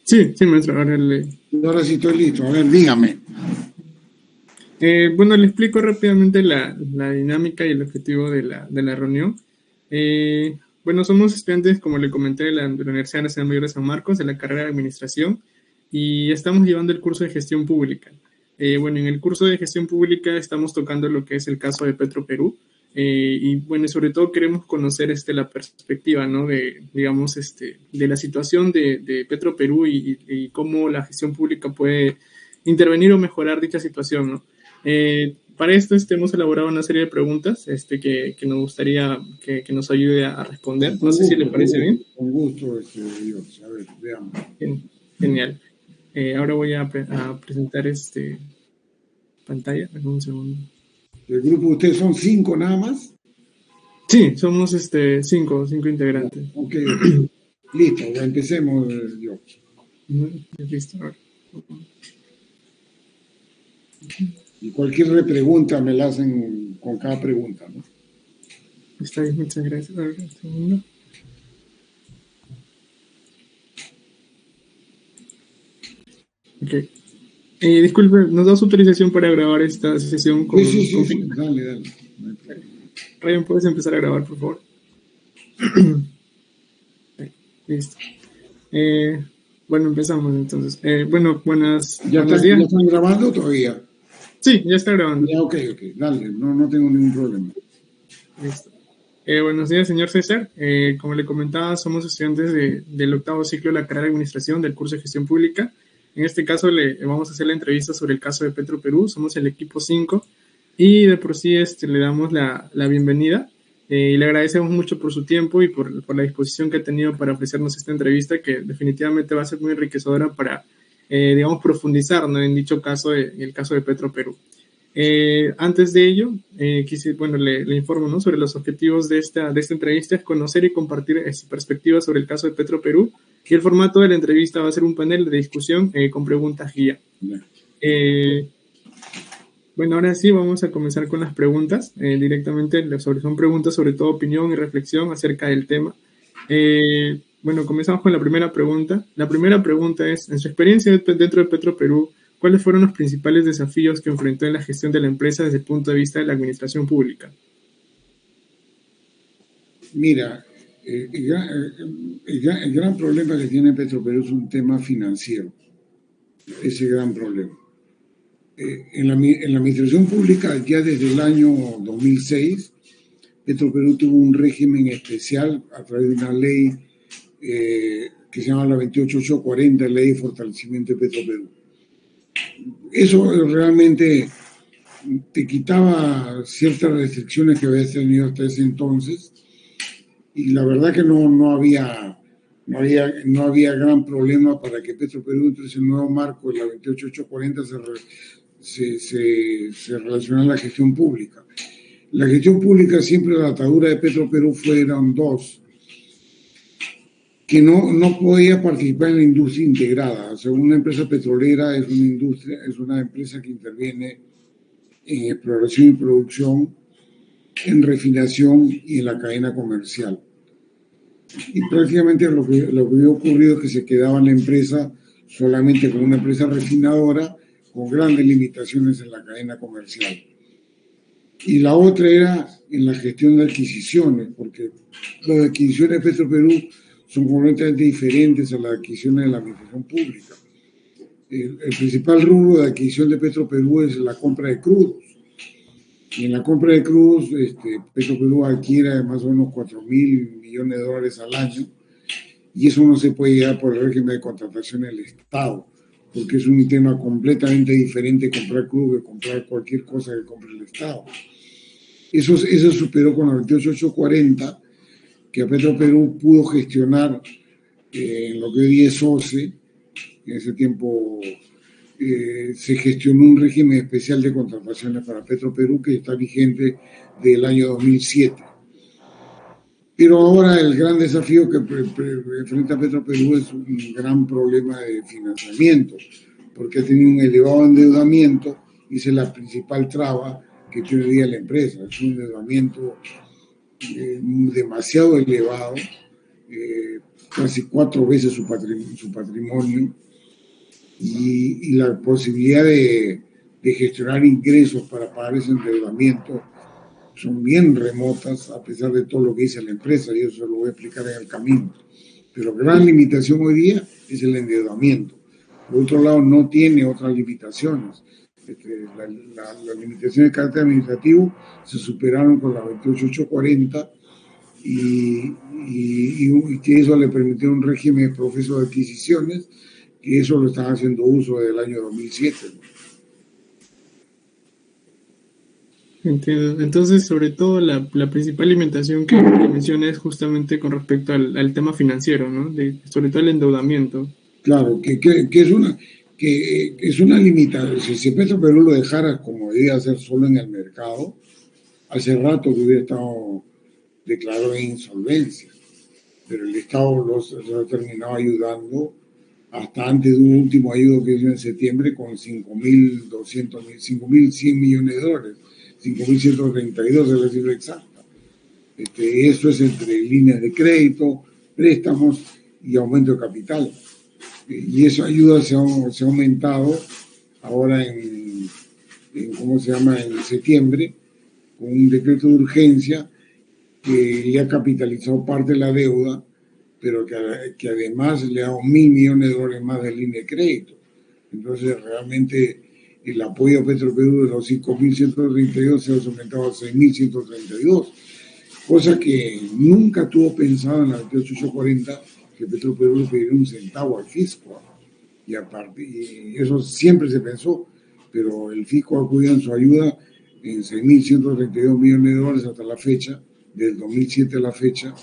Sí, sí, maestro, ahora le... Ahora sí estoy listo. A ver, dígame. Bueno, le explico rápidamente la dinámica y el objetivo de la reunión. Bueno, somos estudiantes, como le comenté, de la Universidad Nacional Mayor de San Marcos, de la carrera de Administración, y estamos llevando el curso de Gestión Pública. Bueno, en el curso de Gestión Pública estamos tocando lo que es el caso de Petroperú, y bueno, sobre todo queremos conocer la perspectiva, ¿no? Digamos, de la situación de Petroperú y cómo la gestión pública puede intervenir o mejorar dicha situación, ¿no? Para esto hemos elaborado una serie de preguntas que nos gustaría que nos ayude a responder. No Con sé si le gusto, con parece gusto, bien. con gusto, Dios. A ver, veamos. Genial. Ahora voy a presentar pantalla. Dame un segundo. ¿El grupo de ustedes son 5 nada más? Sí, somos cinco Ya, integrantes. ok, ok. Listo, ya empecemos, Dios. Listo. Ahora. Y cualquier repregunta me la hacen con cada pregunta, ¿no? Está bien, muchas gracias. Ahora, un segundo. Ok. Disculpe, ¿nos da su autorización para grabar esta sesión Sí, sí, con sí, sí, fin? dale, dale. No hay problema. Ryan, ¿puedes empezar a grabar, por favor? Listo. Eh, bueno, empezamos entonces. Bueno, buenos Ya días. están grabando todavía? Sí, ya está grabando. Ya, ok, ok, dale, no tengo ningún problema. Listo. Buenos días, señor César. Como le comentaba, somos estudiantes del octavo ciclo de la carrera de Administración del curso de Gestión Pública. En este caso, le vamos a hacer la entrevista sobre el caso de Petroperú. Somos el equipo 5 y de por sí le damos la bienvenida. Y le agradecemos mucho por su tiempo y por la disposición que ha tenido para ofrecernos esta entrevista, que definitivamente va a ser muy enriquecedora para, digamos, profundizar, ¿no?, en dicho caso, en el caso de Petroperú. Antes de ello, bueno, le informo, ¿no?, sobre los objetivos de esta entrevista: es conocer y compartir perspectivas sobre el caso de Petroperú, y el formato de la entrevista va a ser un panel de discusión con preguntas guía. Ya. Eh, bueno, ahora sí vamos a comenzar con las preguntas directamente. Son preguntas sobre todo opinión y reflexión acerca del tema. Bueno, comenzamos con la primera pregunta. La primera pregunta es: en su experiencia dentro de Petroperú, ¿cuáles fueron los principales desafíos que enfrentó en la gestión de la empresa desde el punto de vista de la administración pública? Mira, el gran problema que tiene Petroperú es un tema financiero, ese gran problema. En la administración pública, ya desde el año 2006, Petroperú tuvo un régimen especial a través de una ley que se llama la 28840, Ley de Fortalecimiento de Petroperú. Eso realmente te quitaba ciertas restricciones que habías tenido hasta ese entonces, y la verdad que no había gran problema para que Petroperú entre ese nuevo marco de la 28840 se relaciona a la gestión pública. La gestión pública, siempre la atadura de Petroperú fueron dos: que no podía participar en la industria integrada. O sea, una empresa petrolera es una empresa que interviene en exploración y producción, en refinación y en la cadena comercial. Y prácticamente lo que había ocurrido es que se quedaba la empresa solamente como una empresa refinadora, con grandes limitaciones en la cadena comercial. Y la otra era en la gestión de adquisiciones, porque las adquisiciones de Petroperú son completamente diferentes a las adquisiciones de la administración pública. El principal rubro de adquisición de Petroperú es la compra de crudos. Y en la compra de crudos, Petroperú adquiere más o menos $4.000 millones al año, y eso no se puede llegar por el régimen de contratación del Estado, porque es un tema completamente diferente comprar crudo que comprar cualquier cosa que compre el Estado. Eso superó con la 28840, que a Petroperú pudo gestionar en lo que hoy es OCE. En ese tiempo se gestionó un régimen especial de contrataciones para Petroperú que está vigente desde el año 2007. Pero ahora el gran desafío que enfrenta Petroperú es un gran problema de financiamiento, porque ha tenido un elevado endeudamiento, y esa es la principal traba que tiene hoy día la empresa. Es un endeudamiento demasiado elevado, casi 4 veces su patrimonio y la posibilidad de gestionar ingresos para pagar ese endeudamiento son bien remotas, a pesar de todo lo que dice la empresa, y eso se lo voy a explicar en el camino. Pero la gran limitación hoy día es el endeudamiento. Por otro lado, no tiene otras limitaciones. Las limitaciones de carácter administrativo se superaron con la 28840 y que eso le permitió un régimen de proceso de adquisiciones, que eso lo están haciendo uso desde el año 2007. Entiendo. Entonces, sobre todo, la principal limitación que menciona es justamente con respecto al tema financiero, ¿no? Sobre todo el endeudamiento. Claro, que es una limitación. Si Petroperú lo dejara como debía hacer solo en el mercado, hace rato que hubiera estado declarado en insolvencia. Pero el Estado los ha terminado ayudando hasta antes de un último ayudo que hizo en septiembre con 5.100 millones de dólares, 5.132 es la cifra exacta. Eso es entre líneas de crédito, préstamos y aumento de capital. Y esa ayuda se ha aumentado ahora en septiembre, con un decreto de urgencia que ya ha capitalizado parte de la deuda, pero que además le ha dado 1.000 millones de dólares más de línea de crédito. Entonces, realmente el apoyo a Petroperú de los 5.132 se ha aumentado a 6.132, cosa que nunca tuvo pensado en la 28840 que Petroperú le pediría un centavo al fisco. Y eso siempre se pensó, pero el fisco ha acudido en su ayuda en 6.132 millones de dólares hasta la fecha, del 2007 a la fecha,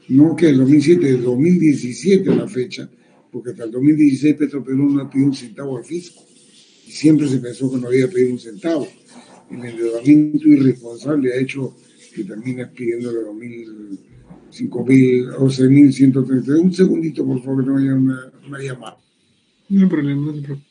no que el 2007, del 2017 a la fecha, porque hasta el 2016 Petroperú no ha pedido un centavo al fisco. Y siempre se pensó que no había pedido un centavo. El endeudamiento irresponsable ha hecho que termine pidiéndole 5.000 o 6.132. Un segundito, por favor, que no haya una llamada. No hay problema, no se preocupe.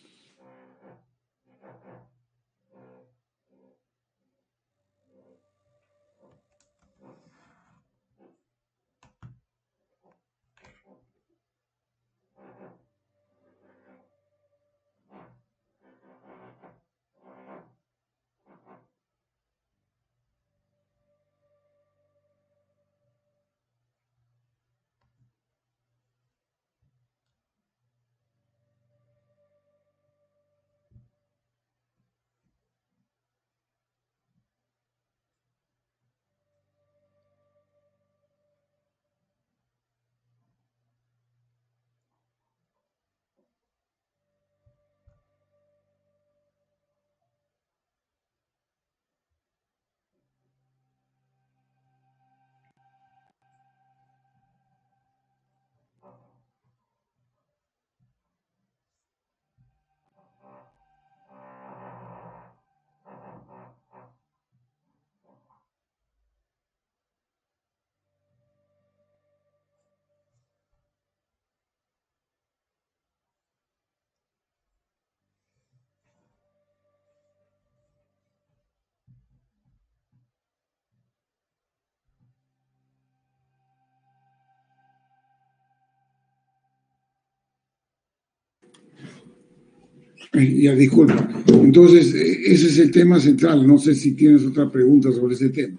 Ya, disculpa. Entonces, ese es el tema central. No sé si tienes otra pregunta sobre ese tema.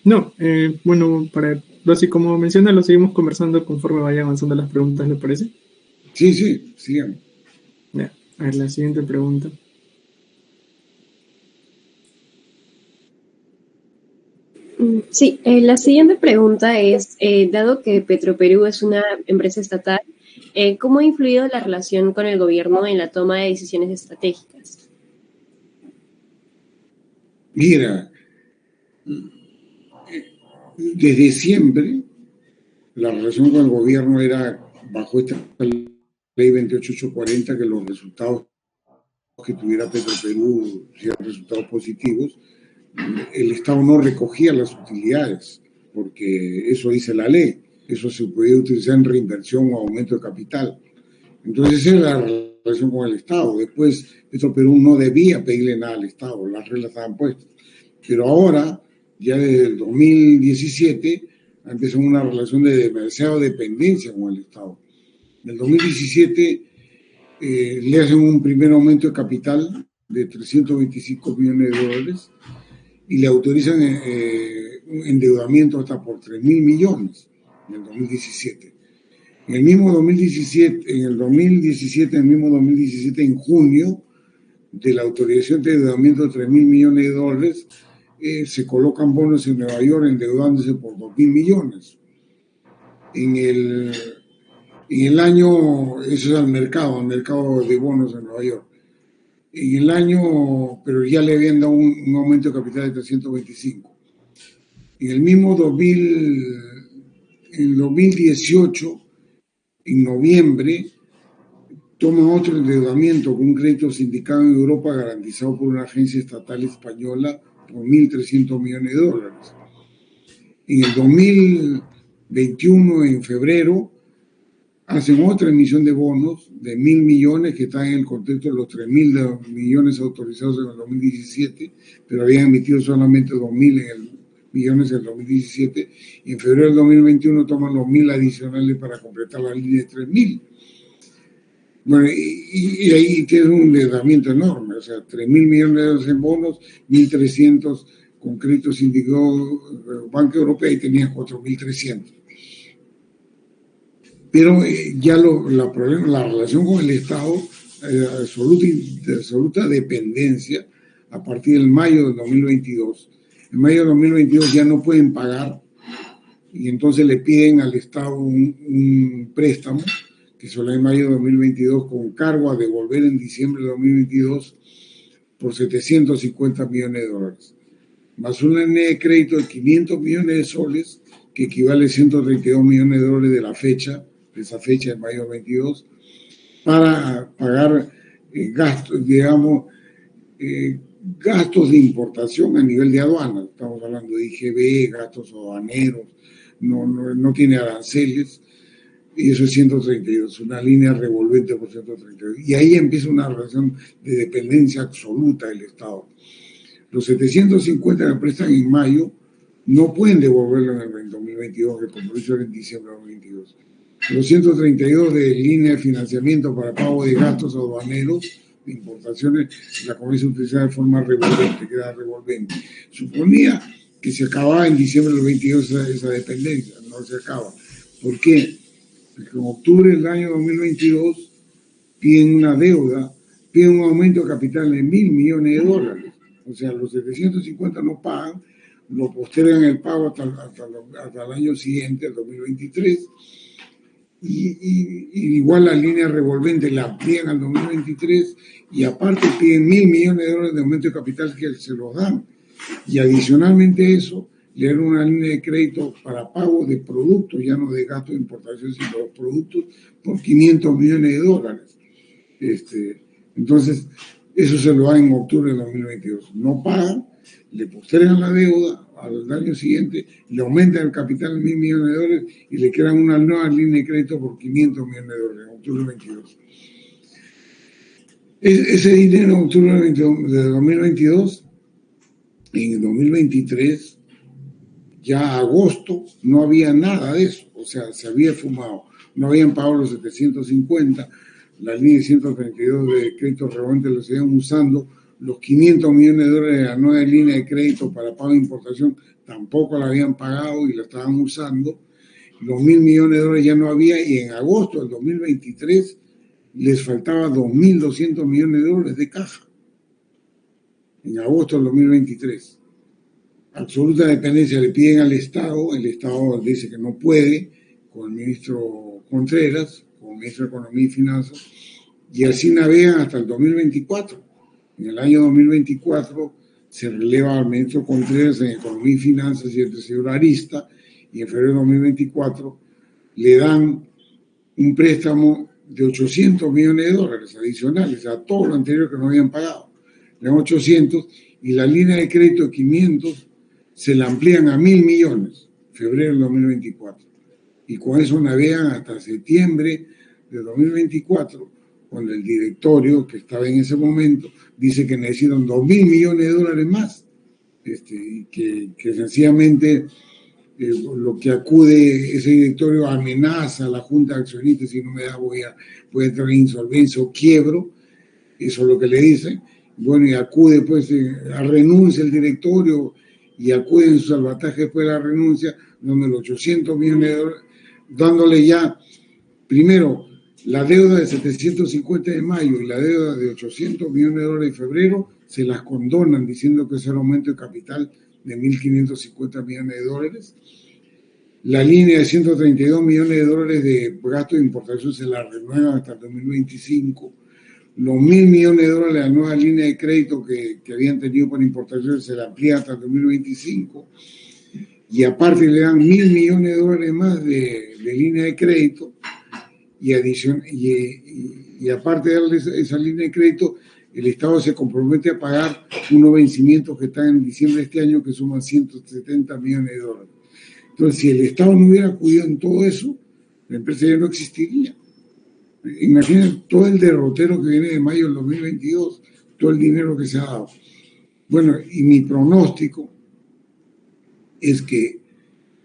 No, bueno, así como menciona, lo seguimos conversando conforme vaya avanzando las preguntas, ¿le parece? Sí, sigamos. Ya, a ver, la siguiente pregunta. Sí, la siguiente pregunta es, dado que Petroperú es una empresa estatal, ¿cómo ha influido la relación con el gobierno en la toma de decisiones estratégicas? Mira, desde siempre la relación con el gobierno era bajo esta ley 28840, que los resultados que tuviera Petroperú sean resultados positivos. El Estado no recogía las utilidades, porque eso dice la ley, eso se podía utilizar en reinversión o aumento de capital. Entonces esa era la relación con el Estado. Después Petroperú no debía pedirle nada al Estado, las reglas estaban puestas. Pero ahora, ya desde el 2017, empezado una relación de demasiada dependencia con el Estado. En el 2017 le hacen un primer aumento de capital de 325 millones de dólares y le autorizan un endeudamiento hasta por 3.000 millones en el 2017. En el mismo 2017, en junio, de la autorización de endeudamiento de 3.000 millones de dólares, se colocan bonos en Nueva York endeudándose por 2.000 millones. En el año, eso es al mercado de bonos en Nueva York. En el año, pero ya le habían dado un aumento de capital de 325. En el mismo 2018, en noviembre, toma otro endeudamiento con un crédito sindicado en Europa garantizado por una agencia estatal española por 1.300 millones de dólares. En el 2021, en febrero, hacen otra emisión de bonos de 1.000 millones que están en el contexto de los 3.000 millones autorizados en el 2017, pero habían emitido solamente 2.000 millones en el 2017, y en febrero del 2021 toman los 1.000 adicionales para completar la línea de 3.000. Bueno, y ahí tiene un endeudamiento enorme, o sea, 3.000 millones de dólares en bonos, 1.300 con créditos indicados Banco Europeo y tenían 4.300. Pero ya la relación con el Estado, absoluta dependencia a partir del mayo del 2022. En mayo del 2022 ya no pueden pagar y entonces le piden al Estado un préstamo que solo en mayo de 2022 con cargo a devolver en diciembre de 2022 por 750 millones de dólares, más una línea de crédito de 500 millones de soles, que equivale a 132 millones de dólares de esa fecha de mayo de 2022, para pagar gastos, gastos de importación a nivel de aduana. Estamos hablando de IGB, gastos aduaneros, no tiene aranceles, y eso es 132, una línea revolvente por 132. Y ahí empieza una relación de dependencia absoluta del Estado. Los 750 que prestan en mayo no pueden devolverlo en el 2022, que como hizo en diciembre de 2022. Los 132 de línea de financiamiento para pago de gastos aduaneros, de importaciones, la comienza a utilizar de forma revolvente, queda revolvente. Suponía que se acababa en diciembre del 2022 esa dependencia, no se acaba. ¿Por qué? Porque en octubre del año 2022 piden una deuda, piden un aumento de capital de 1.000 millones de dólares. O sea, los 750 no pagan, lo postergan el pago hasta el año siguiente, el 2023, y igual la línea revolvente la amplían al 2023 y aparte piden 1.000 millones de dólares de aumento de capital que se los dan. Y adicionalmente a eso, le dan una línea de crédito para pago de productos, ya no de gastos de importación, sino de productos, por 500 millones de dólares. Entonces, eso se lo da en octubre de 2022. No pagan, le postergan la deuda al año siguiente, le aumentan el capital en 1.000 millones de dólares y le crean una nueva línea de crédito por 500 millones de dólares en octubre de 2022. Ese dinero en octubre de 2022, en el 2023, ya agosto, no había nada de eso, o sea, se había fumado, no habían pagado los 750, la línea de 132 de créditos revolventes lo seguían usando, los 500 millones de dólares de la nueva línea de crédito para pago de importación tampoco la habían pagado y la estaban usando, los 1.000 millones de dólares ya no había, y en agosto del 2023 les faltaba 2.200 millones de dólares de caja, en agosto del 2023. Absoluta dependencia, le piden al Estado, el Estado dice que no puede, con el ministro Contreras, como ministro de Economía y Finanzas, y así navegan hasta el 2024. En el año 2024 se releva al ministro Contreras en Economía y Finanzas y el señor Arista, y en febrero de 2024 le dan un préstamo de 800 millones de dólares adicionales a todo lo anterior que no habían pagado. Le dan 800 y la línea de crédito de 500 se la amplían a 1.000 millones, febrero del 2024. Y con eso navegan hasta septiembre de 2024, cuando el directorio que estaba en ese momento dice que necesitan 2.000 millones de dólares más, y que sencillamente lo que acude ese directorio amenaza a la junta de accionistas: si no me da voy a entrar en insolvencia o quiebro. Eso es lo que le dicen. Bueno, y acude pues a renuncia el directorio, y acude en su salvataje después de la renuncia, donde los 800 millones de dólares, dándole ya primero la deuda de 750 de mayo y la deuda de 800 millones de dólares de febrero, se las condonan diciendo que es el aumento de capital de 1.550 millones de dólares. La línea de 132 millones de dólares de gasto de importación se la renueva hasta el 2025. Los 1.000 millones de dólares de la nueva línea de crédito que habían tenido para importación se la amplía hasta el 2025. Y aparte le dan 1.000 millones de dólares más de línea de crédito. Y aparte de darle esa línea de crédito, el Estado se compromete a pagar unos vencimientos que están en diciembre de este año, que suman 170 millones de dólares. Entonces, si el Estado no hubiera acudido en todo eso, la empresa ya no existiría. Imaginen todo el derrotero que viene de mayo del 2022, todo el dinero que se ha dado. Bueno, y mi pronóstico es que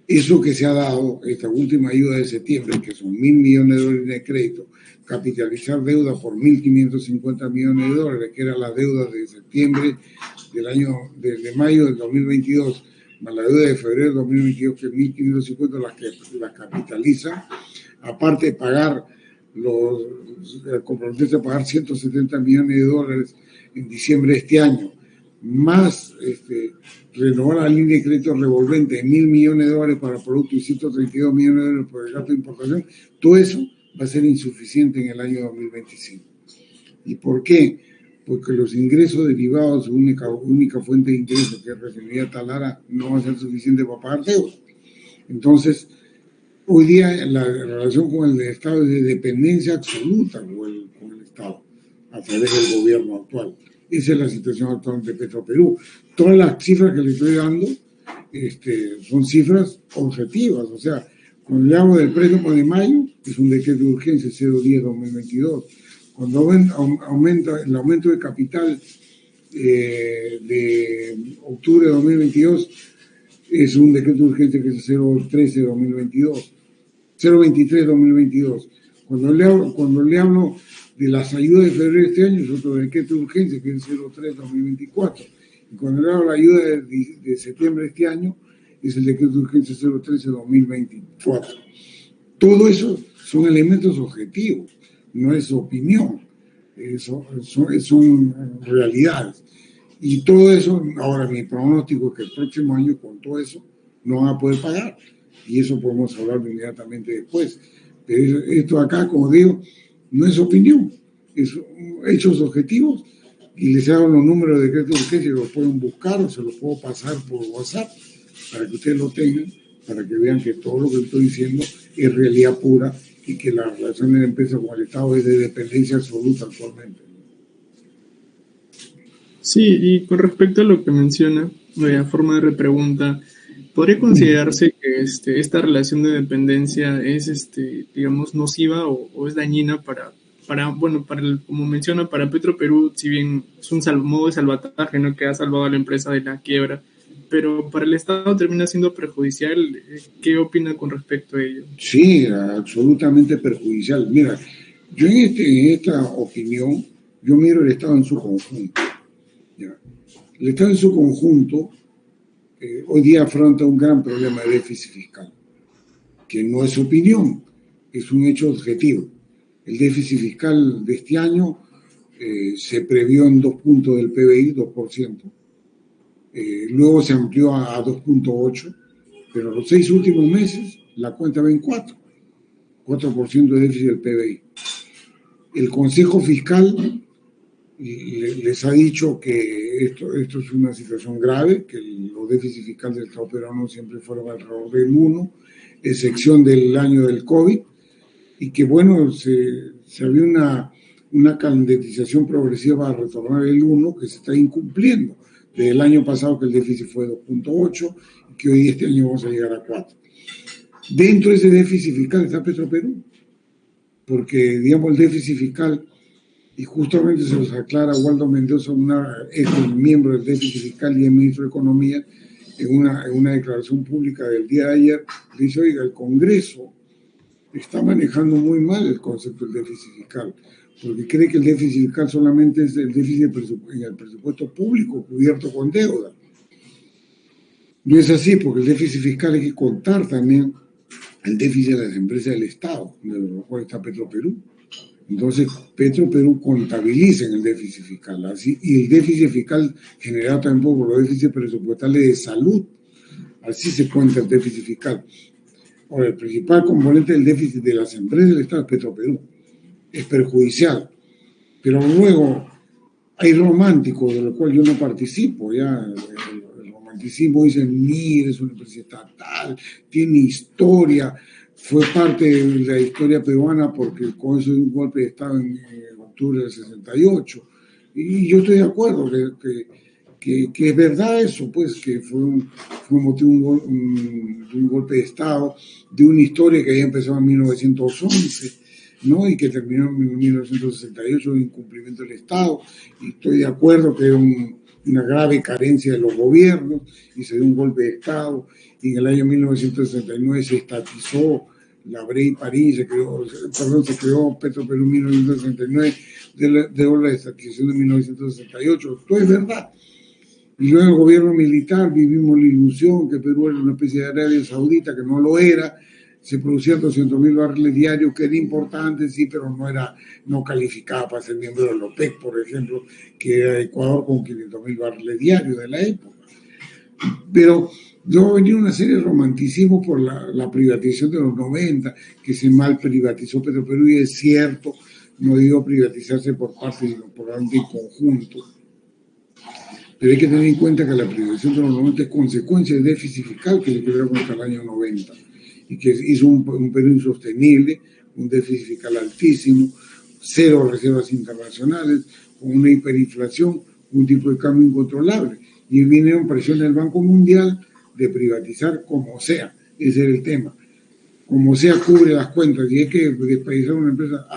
eso que se ha dado, esta última ayuda de septiembre, que son 1.000 millones de dólares de crédito, capitalizar deuda por 1.550 millones de dólares, que era la deuda de septiembre de mayo del 2022, más la deuda de febrero del 2022, que es 1.550, la capitaliza, aparte de pagar comprometerse a pagar 170 millones de dólares en diciembre de este año, más renovar la línea de crédito revolvente de 1.000 millones de dólares para productos y 132 millones de dólares por el gasto de importación, todo eso va a ser insuficiente en el año 2025. ¿Y por qué? Porque los ingresos derivados, su única fuente de ingresos, que es refinería Talara, no va a ser suficiente para pagar deuda. Entonces, hoy día la relación con el Estado es de dependencia absoluta con el Estado, a través del gobierno actual. Esa es la situación actual de Petroperú. Todas las cifras que le estoy dando son cifras objetivas. O sea, cuando le hablo del préstamo de mayo, es un decreto de urgencia 010-2022. Cuando aumenta el aumento de capital de octubre de 2022, es un decreto de urgencia que es 013-2022. 023-2022. Cuando le hablo de las ayudas de febrero de este año, es otro decreto de urgencia, que es 03-2024. Y cuando le hablo de la ayuda de septiembre de este año, es el decreto de urgencia 013-2024. Todo eso son elementos objetivos, no es opinión, son realidades. Y todo eso, ahora mi pronóstico es que el próximo año con todo eso no van a poder pagar. Y eso podemos hablar inmediatamente después. Pero esto acá, como digo, no es opinión, es hechos objetivos, y les hago los números de decreto de urgencia, los pueden buscar o se los puedo pasar por WhatsApp para que ustedes lo tengan, para que vean que todo lo que estoy diciendo es realidad pura y que la relación de la empresa con el Estado es de dependencia absoluta actualmente. Sí, y con respecto a lo que menciona, a forma de repregunta, ¿podría considerarse que esta relación de dependencia es, digamos, nociva o es dañina como menciona, para Petroperú, si bien es un modo de salvataje, ¿no?, que ha salvado a la empresa de la quiebra, pero para el Estado termina siendo perjudicial? ¿Qué opina con respecto a ello? Sí, absolutamente perjudicial. Mira, yo en esta opinión, yo miro el Estado en su conjunto. ¿Ya? El Estado en su conjunto hoy día afronta un gran problema de déficit fiscal, que no es opinión, es un hecho objetivo. El déficit fiscal de este año se previó en 2 puntos del PBI, 2%. Luego se amplió a 2.8%, pero los 6 últimos meses la cuenta va en 4% de déficit del PBI. El Consejo Fiscal les ha dicho que esto es una situación grave, que los déficits fiscales del Estado peruano siempre fueron alrededor del 1%, excepción del año del COVID, y que bueno, se había una calendarización progresiva para retornar el 1% que se está incumpliendo. Desde el año pasado, que el déficit fue 2.8%, y que hoy este año vamos a llegar a 4%. Dentro de ese déficit fiscal está Petroperú, porque digamos el déficit fiscal, y justamente se los aclara Waldo Mendoza, es el miembro del déficit fiscal y el ministro de Economía, en una declaración pública del día de ayer, dice, oiga, el Congreso está manejando muy mal el concepto del déficit fiscal, porque cree que el déficit fiscal solamente es el déficit en el presupuesto público cubierto con deuda. No es así, porque el déficit fiscal hay que contar también el déficit de las empresas del Estado, de lo cual está Petroperú. Entonces, Petroperú contabiliza en el déficit fiscal, así, y el déficit fiscal generado también por los déficits presupuestales de salud, así se cuenta el déficit fiscal. Ahora, el principal componente del déficit de las empresas del Estado es Petroperú, es perjudicial, pero luego hay románticos de los cuales yo no participo, ya el romanticismo dice, mire, es una empresa estatal, tiene historia, fue parte de la historia peruana porque con eso de un golpe de Estado en octubre del 68. Y yo estoy de acuerdo que es verdad eso, pues, que fue motivo de un golpe de Estado, de una historia que había empezado en 1911, ¿no? Y que terminó en 1968 en incumplimiento del Estado. Y estoy de acuerdo que era una grave carencia de los gobiernos y se dio un golpe de Estado. Y en el año 1969 se estatizó la Brey París, se creó Petroperú en 1969, de la estatización de 1968. Todo es verdad. Y luego en el gobierno militar vivimos la ilusión que Perú era una especie de Arabia Saudita, que no lo era. Se producían 200.000 barriles diarios, que era importante, sí, pero no calificaba para ser miembro de la OPEC, por ejemplo, que era Ecuador con 500.000 barriles diarios de la época. Pero luego venía una serie de romanticismo por la privatización de los 90, que se mal privatizó Petroperú, y es cierto, no digo privatizarse por partes, sino por en conjunto. Pero hay que tener en cuenta que la privatización de los 90 es consecuencia del déficit fiscal que le quedaron hasta el año 90 y que hizo un Perú insostenible, un déficit fiscal altísimo, cero reservas internacionales, con una hiperinflación, un tipo de cambio incontrolable. Y vinieron presiones del Banco Mundial de privatizar como sea, ese era el tema. Como sea, cubre las cuentas, y hay que desprivatizar una empresa,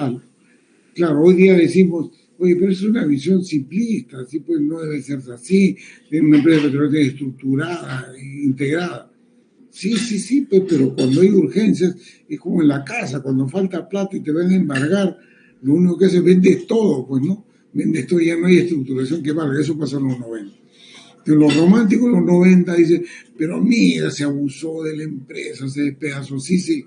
Claro, hoy día decimos, oye, pero es una visión simplista, así pues no debe ser así, es una empresa petrolera estructurada, integrada. Sí, pues, pero cuando hay urgencias, es como en la casa, cuando falta plata y te van a embargar, lo único que hace es vendes todo, pues, ¿no? Vendes todo, ya no hay estructuración que valga, eso pasó en los 90. Pero los románticos en los 90 dicen, pero mira, se abusó de la empresa, se despedazó, sí,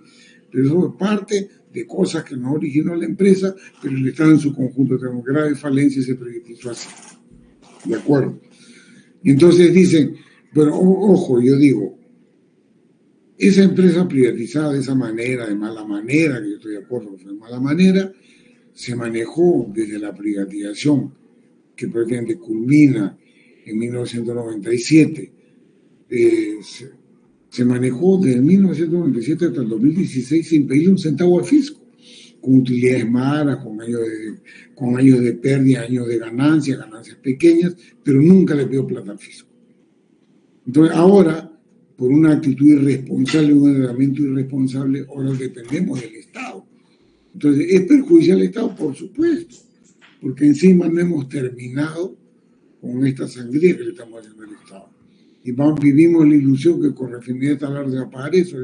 pero eso es parte de cosas que no originó la empresa, pero el Estado en su conjunto tenemos graves falencias y se privatizó así. ¿De acuerdo? Y entonces dicen, pero ojo, yo digo, esa empresa privatizada de esa manera, de mala manera, que yo estoy de acuerdo que fue de mala manera, se manejó desde la privatización, que prácticamente culmina en 1997. Se manejó desde 1997 hasta el 2016 sin pedirle un centavo al fisco, con utilidades malas, con años de pérdida, años de ganancias pequeñas, pero nunca le pidió plata al fisco. Entonces ahora, por una actitud irresponsable, un endeudamiento irresponsable, ahora dependemos del Estado. Entonces, ¿es perjudicial al Estado? Por supuesto, porque encima no hemos terminado con esta sangría que le estamos haciendo al Estado. Y vivimos la ilusión que con refinería Talar desaparece,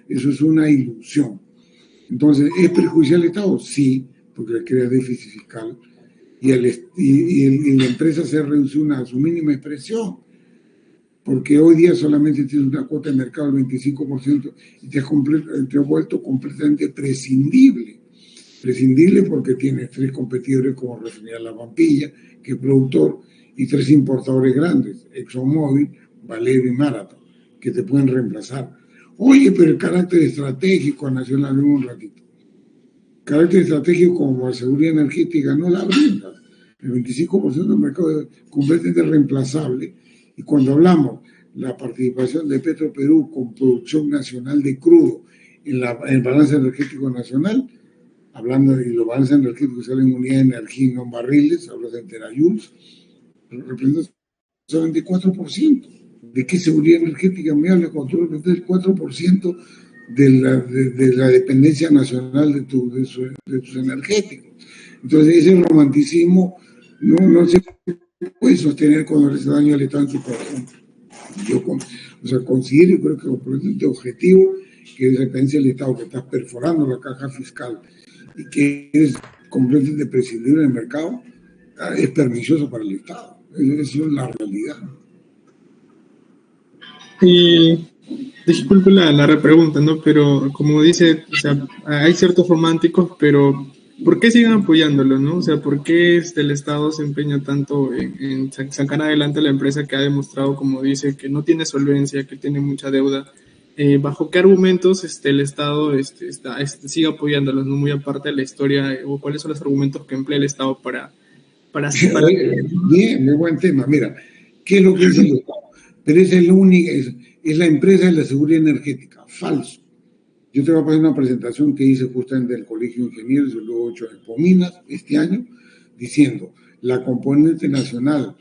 eso es una ilusión. Entonces, ¿es perjudicial al Estado? Sí, porque le crea déficit fiscal y la empresa se reduce a su mínima expresión, porque hoy día solamente tienes una cuota de mercado del 25% y te has vuelto completamente prescindible porque tienes 3 competidores como Refinería La Pampilla, que es productor, y 3 importadores grandes, ExxonMobil, Valero y Marathon, que te pueden reemplazar. Oye, pero el carácter estratégico nacional, un ratito. Carácter estratégico como la seguridad energética no la brinda. El 25% del mercado es completamente reemplazable. Y cuando hablamos de la participación de Petroperú con producción nacional de crudo en el balance energético nacional, hablando de los balances energéticos que salen en unidad de energía y no en barriles, hablo de terajoules, representa solamente 4%. ¿De qué seguridad energética me habla cuando tú representas el 4% de la dependencia nacional de tus energéticos? Entonces, ese romanticismo no se puede sostener cuando le hace daño al Estado en su conjunto. Considero y creo que completamente objetivo que de repente el Estado que está perforando la caja fiscal y que es completamente prescindible del mercado, es pernicioso para el Estado. Esa es la realidad. Y disculpe la repregunta, ¿no? Pero como dice, o sea, hay ciertos románticos, pero ¿por qué siguen apoyándolo, no? O sea, ¿por qué el Estado se empeña tanto en sacar adelante a la empresa que ha demostrado, como dice, que no tiene solvencia, que tiene mucha deuda? ¿Bajo qué argumentos el Estado sigue apoyándolos, no? Muy aparte de la historia, o cuáles son los argumentos que emplea el Estado para Bien, muy buen tema. Mira, ¿qué es lo que dice el Estado? Pero esa es la única, es la empresa de la seguridad energética. Falso. Yo te voy a pasar una presentación que hice justamente del Colegio de Ingenieros, y luego 8 de Pominas este año, diciendo la componente nacional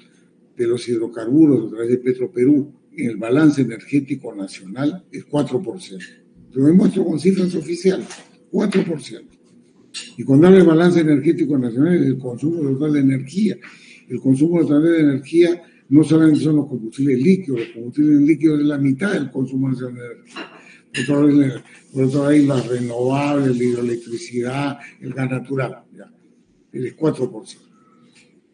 de los hidrocarburos a través de Petroperú en el balance energético nacional es 4%. Lo demuestro con cifras oficiales, 4%. Y cuando habla de balance energético nacional es el consumo total de energía. El consumo total de energía no solamente son los combustibles líquidos, los combustibles líquidos es la mitad del consumo nacional de energía. Por otro lado hay las renovables, la hidroelectricidad, el gas natural, ya, el 4%.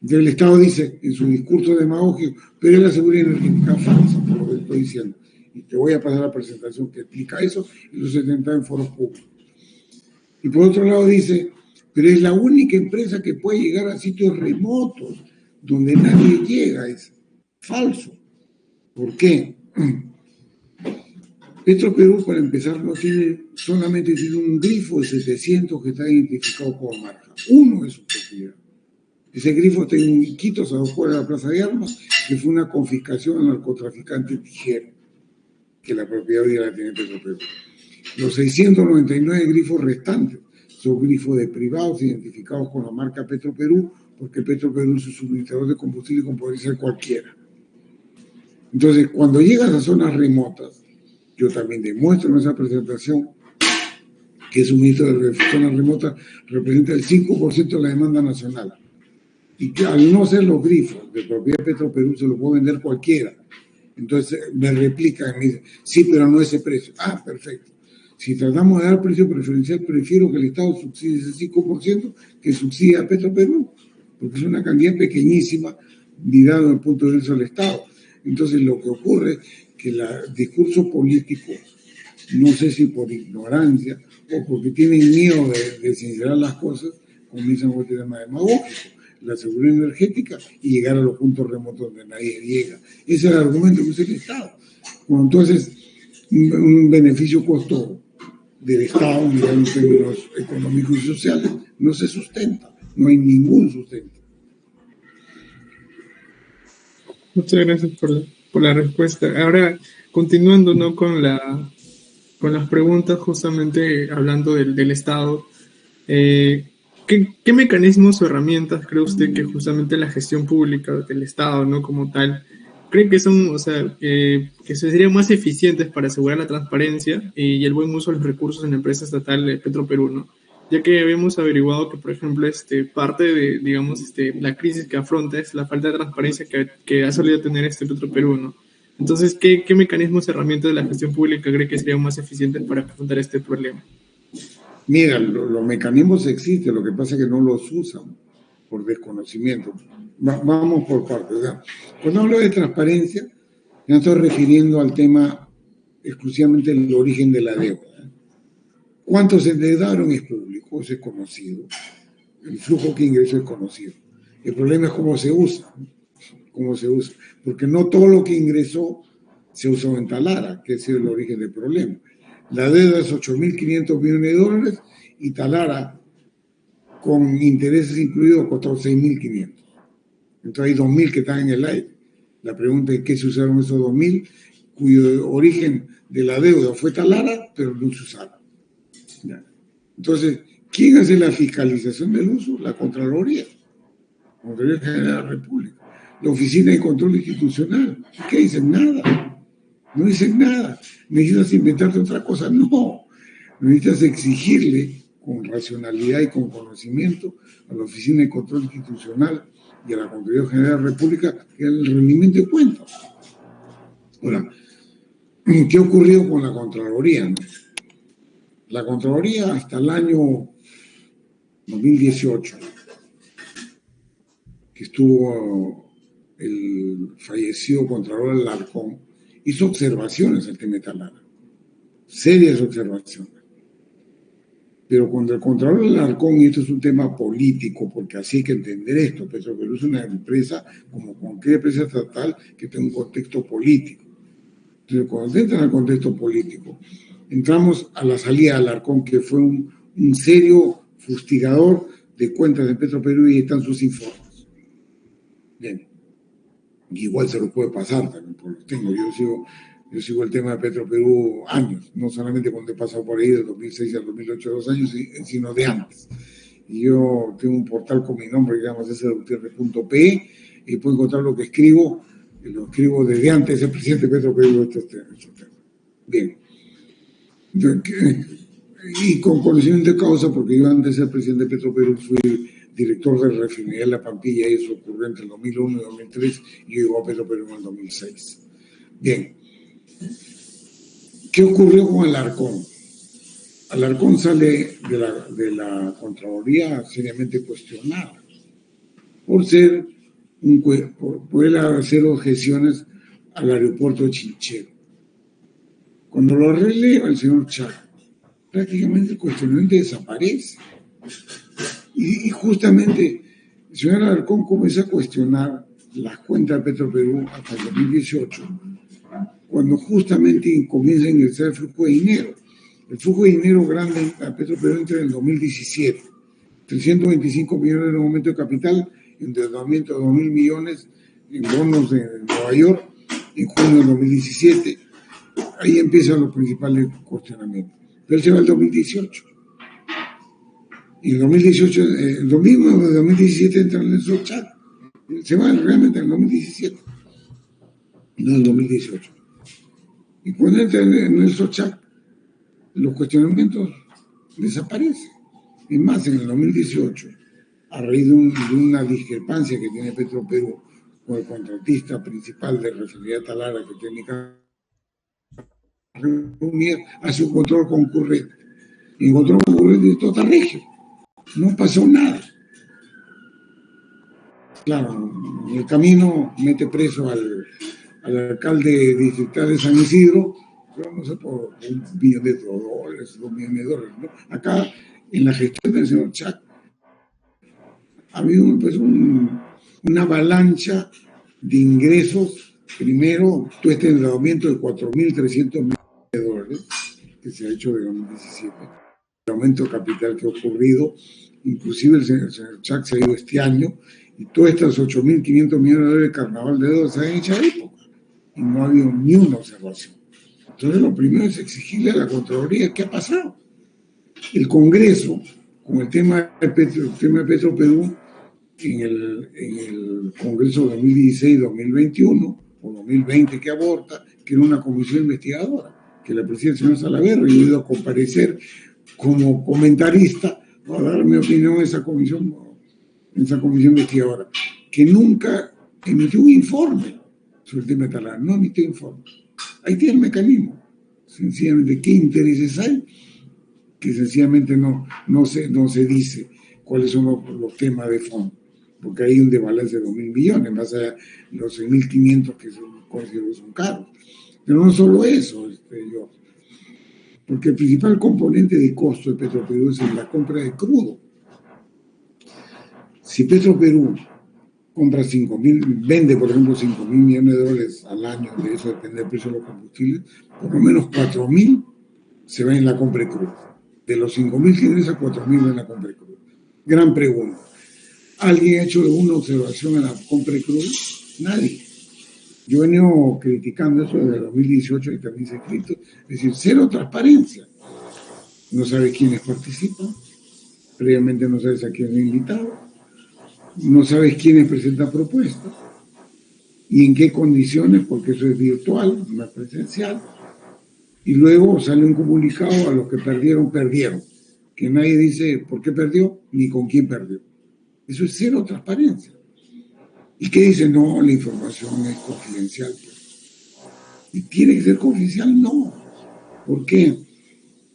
Entonces el Estado dice en su discurso demagógico, pero es la seguridad energética falsa, por lo que estoy diciendo. Y te voy a pasar la presentación que explica eso y los 70 en foros públicos. Y por otro lado dice, pero es la única empresa que puede llegar a sitios remotos donde nadie llega. Es falso. ¿Por qué? Petroperú, para empezar, solamente tiene un grifo de 700 que está identificado como marca. Uno es su propiedad. Ese grifo está en Iquitos, a 2 cuadras de la Plaza de Armas, que fue una confiscación al narcotraficante Tijero, que la propiedad hoy la tiene Petroperú. Los 699 grifos restantes son grifos de privados identificados con la marca Petroperú, porque Petroperú es un suministrador de combustible como podría ser cualquiera. Entonces, cuando llegas a zonas remotas, yo también demuestro en esa presentación que el suministro de zonas remotas representa el 5% de la demanda nacional. Y que al no ser los grifos de propiedad de Petroperú, se lo puede vender cualquiera. Entonces me replican, me dicen, sí, pero no ese precio. Ah, perfecto. Si tratamos de dar precio preferencial, prefiero que el Estado subsidie ese 5% que subsidie a Petroperú, porque es una cantidad pequeñísima, mirado desde el punto de vista del Estado. Entonces lo que ocurre es que el discurso político, no sé si por ignorancia o porque tienen miedo de sincerar las cosas, comienzan con el tema demagógico, la seguridad energética y llegar a los puntos remotos donde nadie llega. Ese es el argumento que usa el Estado. Bueno, entonces, un beneficio costo del Estado, en términos económicos y sociales, no se sustenta, no hay ningún sustento. Muchas gracias por la respuesta. Ahora, continuando, ¿no?, con las preguntas, justamente hablando del Estado, ¿qué mecanismos o herramientas cree usted que justamente la gestión pública del Estado, ¿no?, como tal, cree que son, o sea, que serían más eficientes para asegurar la transparencia y el buen uso de los recursos en la empresa estatal de Petroperú, ¿no? Ya que habíamos averiguado que, por ejemplo, parte de, digamos, la crisis que afronta es la falta de transparencia que ha solido tener Petroperú, ¿no? Entonces, ¿qué mecanismos y herramientas de la gestión pública cree que serían más eficientes para afrontar este problema? Mira, los mecanismos existen, lo que pasa es que no los usan por desconocimiento. Vamos por partes, ¿verdad? Cuando hablo de transparencia, me estoy refiriendo al tema exclusivamente del origen de la deuda. ¿Cuántos se endeudaron? Es público, eso es conocido. El flujo que ingresó es conocido. El problema es cómo se usa. Cómo se usa. Porque no todo lo que ingresó se usó en Talara, que ese es el origen del problema. La deuda es 8.500 millones de dólares y Talara, con intereses incluidos, costó 6.500. Entonces hay 2.000 que están en el aire. La pregunta es qué se usaron esos 2.000, cuyo origen de la deuda fue Talara, pero no se usaron. Entonces, ¿quién hace la fiscalización del uso? La Contraloría. La Contraloría General de la República. La Oficina de Control Institucional. ¿Qué dicen? Nada. No dicen nada. ¿Necesitas inventarte otra cosa? No. Necesitas exigirle con racionalidad y con conocimiento a la Oficina de Control Institucional y a la Contraloría General de la República que el rendimiento de cuentas. Ahora, ¿qué ocurrió con la Contraloría? La Contraloría hasta el año 2018, que estuvo el fallecido Contralor Alarcón, hizo observaciones al tema de Talara, serias observaciones. Pero cuando el Contralor Alarcón, y esto es un tema político, porque así hay que entender esto, Petroperú es una empresa como cualquier empresa estatal que tiene un contexto político. Entonces, cuando entra en el contexto político, entramos a la salida de Alarcón, que fue un serio fustigador de cuentas de Petroperú, y están sus informes. Bien. Igual se lo puede pasar también, por los tengo. Yo sigo el tema de Petroperú años, no solamente cuando he pasado por ahí de 2006 al 2008, 2 años, sino de antes. Y yo tengo un portal con mi nombre, digamos, cesargutierrez.pe, y puedo encontrar lo que escribo, y lo escribo desde antes de ser presidente de Petroperú, estos temas. Bien. Y con conocimiento de causa, porque yo antes de ser presidente de Petroperú fui director de refinería de La Pampilla, y eso ocurrió entre el 2001 y 2003, y yo llegó a Petroperú en el 2006. Bien. ¿Qué ocurrió con Alarcón? Alarcón sale de la Contraloría seriamente cuestionado por él hacer objeciones al aeropuerto de Chinchero. Cuando lo releva el señor Chac, prácticamente el cuestionamiento desaparece. Y justamente el señor Alarcón comienza a cuestionar las cuentas de Petroperú hasta el 2018, cuando justamente comienza a ingresar el flujo de dinero. El flujo de dinero grande a Petroperú entra en el 2017. 325 millones en el momento de capital, endeudamiento de 2.000 millones en bonos de Nueva York en junio del 2017. Ahí empiezan los principales cuestionamientos. Pero se va el 2018. Y el 2018, lo mismo en el 2017 entra en el Sochac. Se va realmente en el 2017, no en el 2018. Y cuando entra en el Sochac, los cuestionamientos desaparecen. Y más, en el 2018, a raíz de una discrepancia que tiene Petroperú con el contratista principal de refinería Talara, que técnicamente hace un control concurrente. Y en control concurrente de toda región. No pasó nada. Claro, en el camino mete preso al alcalde distrital de San Isidro, pero no sé, por $1 millón, $2 millones, ¿no? Acá, en la gestión del señor Chac, ha habido pues, una avalancha de ingresos. Primero, todo este endeudamiento de $4.300 millones que se ha hecho de 2017. El aumento de capital que ha ocurrido, inclusive el señor Chac se ha ido este año, y todas estas $8.500 millones de carnaval de deuda se han hecho a época, y no ha habido ni una observación. Entonces, lo primero es exigirle a la Contraloría qué ha pasado. El Congreso, con el tema de Petroperú, en el Congreso 2016-2021, o 2020 que aborta, que era una comisión investigadora, que la preside el señor Salaverry, y yo he ido a comparecer como comentarista para dar mi opinión en esa comisión investigadora, que nunca emitió un informe sobre el tema de Talara, no emitió informe. Ahí tiene el mecanismo. Sencillamente, ¿qué intereses hay? Que sencillamente no se dice cuáles son los temas de fondo, porque hay un desbalance de 2.000 millones, más allá de los 6.500 que son caros. Pero no solo eso, porque el principal componente de costo de Petroperú es la compra de crudo. Si Petroperú compra vende, por ejemplo, $5.000 millones al año, de eso depende del precio de los combustibles, por lo menos 4.000 se va en la compra de crudo. De los 5.000 que ingresa, 4.000 va en la compra de crudo. Gran pregunta. ¿Alguien ha hecho alguna observación a la compra de crudo? Nadie. Yo he venido criticando eso desde 2018 y también se ha escrito. Es decir, cero transparencia. No sabes quiénes participan, previamente no sabes a quién han invitado, no sabes quiénes presentan propuestas y en qué condiciones, porque eso es virtual, no es presencial. Y luego sale un comunicado: a los que perdieron, que nadie dice por qué perdió ni con quién perdió. Eso es cero transparencia. ¿Y qué dice? No, la información es confidencial. ¿Y tiene que ser confidencial? No. ¿Por qué?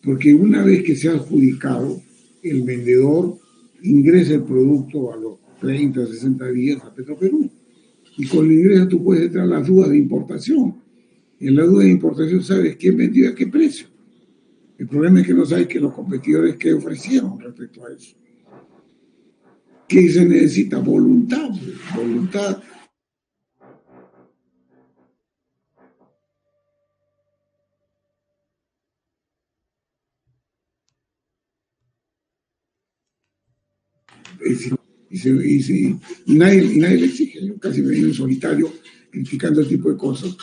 Porque una vez que se ha adjudicado, el vendedor ingresa el producto a los 30 o 60 días a Petroperú. Y con el ingreso tú puedes entrar a las dudas de importación. En la duda de importación sabes quién vendió a qué precio. El problema es que no sabes que los competidores que ofrecieron respecto a eso. ¿Qué se necesita? Voluntad. Voluntad. Y nadie le exige. Yo casi me veo en solitario criticando el tipo de cosas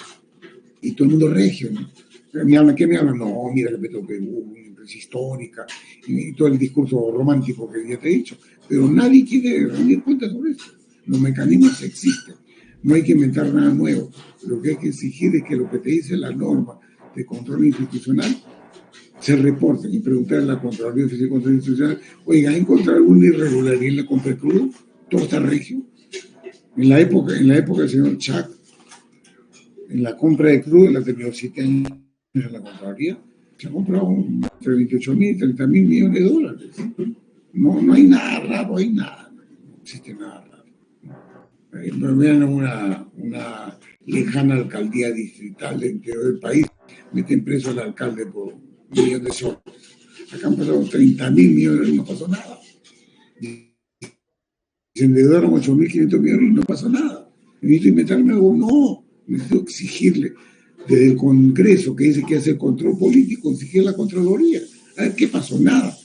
y todo el mundo regio, ¿no? ¿Qué me hablan? No, mira que Petroperú, una empresa histórica y todo el discurso romántico que ya te he dicho. Pero nadie quiere rendir cuentas sobre eso. Los mecanismos existen. No hay que inventar nada nuevo. Lo que hay que exigir es que lo que te dice la norma de control institucional se reporten y preguntarle a la Contraloría Oficial de Control Institucional, oiga, ¿ha encontrado alguna irregularidad en la compra de crudo? Todo está regio. En la época del señor Chac, en la compra de crudo, él ha tenido 7 años en la Contraloría, se ha comprado entre 28.000 y 30.000 millones de dólares. No hay nada raro, hay nada. No existe nada raro. Vean una lejana alcaldía distrital del interior del país, meten preso al alcalde por millones de soles. Acá han pasado 30.000 millones y no pasó nada. Se endeudaron 8.500 millones y no pasó nada. ¿Necesito inventarme algo? No. Necesito exigirle desde el Congreso, que dice que hace control político, exigir la Contraloría. A ver, ¿qué pasó? Nada.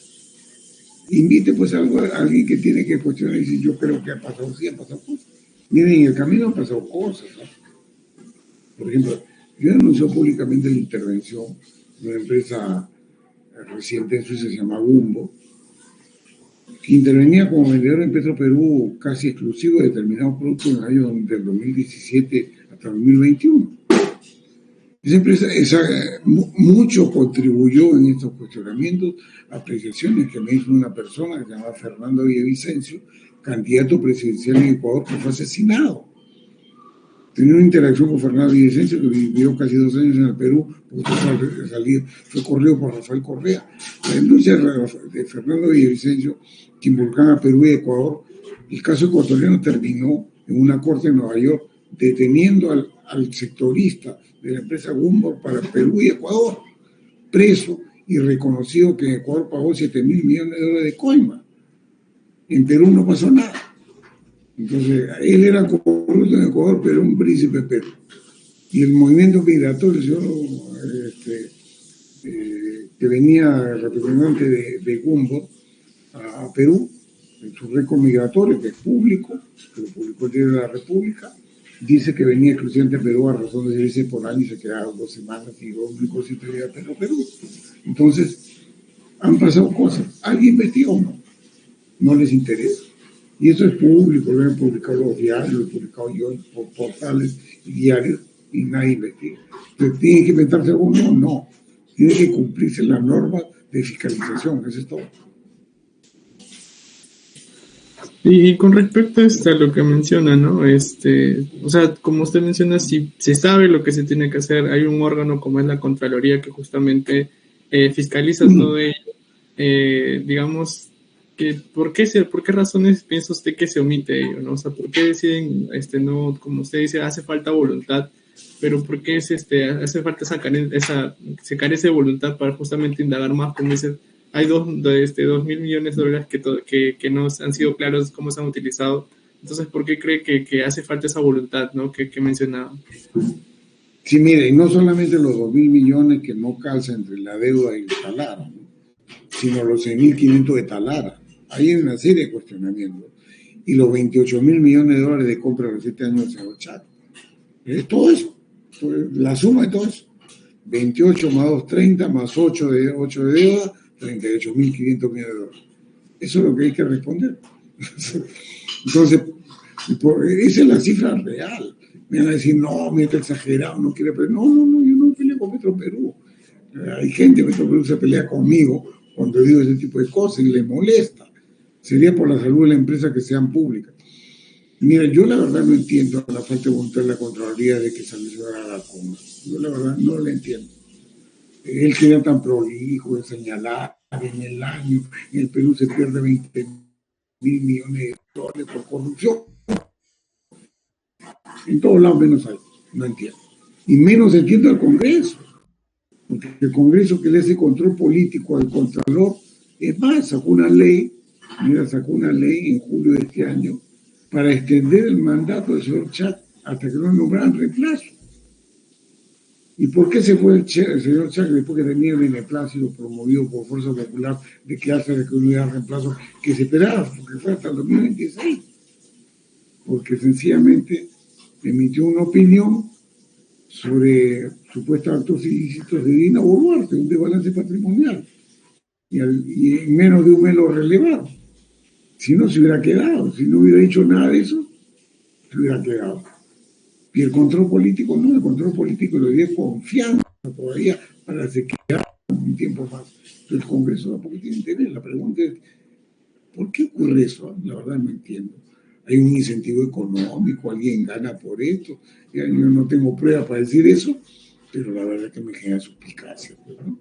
Invite pues a alguien que tiene que cuestionar y decir, yo creo que ha pasado, sí han pasado cosas. Miren, en el camino han pasado cosas, ¿no? Por ejemplo, yo anunció públicamente la intervención de una empresa reciente en Suiza, se llama Gumbo, que intervenía como vendedor en Petroperú casi exclusivo de determinados productos en el año del 2017 hasta 2021. Esa empresa mucho contribuyó en estos cuestionamientos, apreciaciones que me hizo una persona que se llama Fernando Villavicencio, candidato presidencial en Ecuador, que fue asesinado. Tenía una interacción con Fernando Villavicencio, que vivió casi 2 años en el Perú, fue corrido por Rafael Correa. La denuncia de Fernando Villavicencio, que involucraba a Perú y Ecuador, el caso ecuatoriano terminó en una corte en Nueva York, deteniendo al sectorista de la empresa Gumbo para Perú y Ecuador, preso y reconocido que en Ecuador pagó 7.000 millones de dólares de coima. En Perú no pasó nada. Entonces, él era corrupto en Ecuador, pero un príncipe Perú. Y el movimiento migratorio, que venía representante de Gumbo a Perú, en su récord migratorio, que es público, que lo publicó el Diario de la República, dice que venía exclusivamente a Perú a razón de irse por año y se quedaba 2 semanas y publicó 7 días a Perú. Entonces, han pasado cosas. ¿Alguien investiga o no? No les interesa. Y eso es público, lo han publicado los diarios, lo he publicado yo por portales y diarios y nadie investiga. Entonces, ¿tienen que inventarse algo? No. Tiene que cumplirse las normas de fiscalización, eso es todo. Y con respecto a lo que menciona, ¿no? O sea, como usted menciona, si se sabe lo que se tiene que hacer, hay un órgano como es la Contraloría que justamente fiscaliza todo ello. Digamos, ¿por qué razones piensa usted que se omite ello, ¿no? O sea, ¿por qué deciden, no, como usted dice, hace falta voluntad, pero por qué hace falta se carece de voluntad para justamente indagar más, como dice? Hay 2.000 millones de dólares que no han sido claros cómo se han utilizado. Entonces, ¿por qué cree que hace falta esa voluntad, ¿no? que mencionaba? Sí, mire, y no solamente los 2.000 millones que no calzan entre la deuda y el Talara, ¿no? Sino los 6.500 de Talara. Hay una serie de cuestionamientos. Y los 28.000 millones de dólares de compra de los 7 años del señor Chac. Es todo eso. La suma de todo eso. 28 más 2, 30, más 8 de deuda, 38.500 millones de dólares. Eso es lo que hay que responder. Entonces, esa es la cifra real. Me van a decir, no, me está exagerado, no quiere pelear. No, yo no peleo con Petroperú. Hay gente de Petroperú que se pelea conmigo cuando digo ese tipo de cosas y le molesta. Sería por la salud de la empresa que sean públicas. Mira, yo la verdad no entiendo la falta de voluntad de la Contraloría de que sancionara la Coma. Yo la verdad no la entiendo. Él que era tan prolijo de señalar que en el año en el Perú se pierde 20.000 millones de dólares por corrupción. En todos lados menos ahí. No entiendo. Y menos entiendo al Congreso. Porque el Congreso que le hace control político al Contralor, es más, sacó una ley en julio de este año para extender el mandato del señor Chak hasta que no nombraran reemplazo. ¿Y por qué se fue el señor Chak después que tenía el beneplácito promovido por Fuerza Popular de que hace de que no hubiera reemplazo que se esperaba? Porque fue hasta el 2026. Porque sencillamente emitió una opinión sobre supuestos actos ilícitos de Dina Boluarte, un desbalance patrimonial. Y en menos de un mes lo relevaron. Si no se hubiera quedado, si no hubiera dicho nada de eso, se hubiera quedado. Y el control político no, el control político le dio confianza todavía para que quedara un tiempo más. El Congreso tampoco tiene interés. La pregunta es, ¿por qué ocurre eso? La verdad no entiendo. Hay un incentivo económico, alguien gana por esto. Yo no tengo pruebas para decir eso, pero la verdad es que me genera suspicacia, ¿no?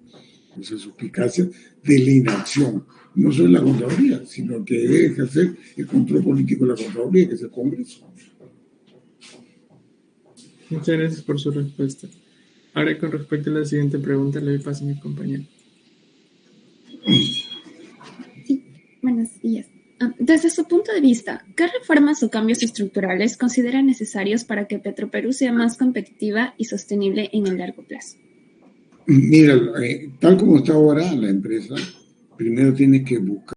O sea, suspicacia de la inacción, no solo la Contraloría, sino que debe ejercer el control político de la Contraloría, que es el Congreso. Muchas gracias por su respuesta. Ahora, con respecto a la siguiente pregunta, le doy paso a mi compañero. Sí, buenos días. Desde su punto de vista, ¿qué reformas o cambios estructurales considera necesarios para que Petroperú sea más competitiva y sostenible en el largo plazo? Mira, tal como está ahora la empresa, primero tiene que buscar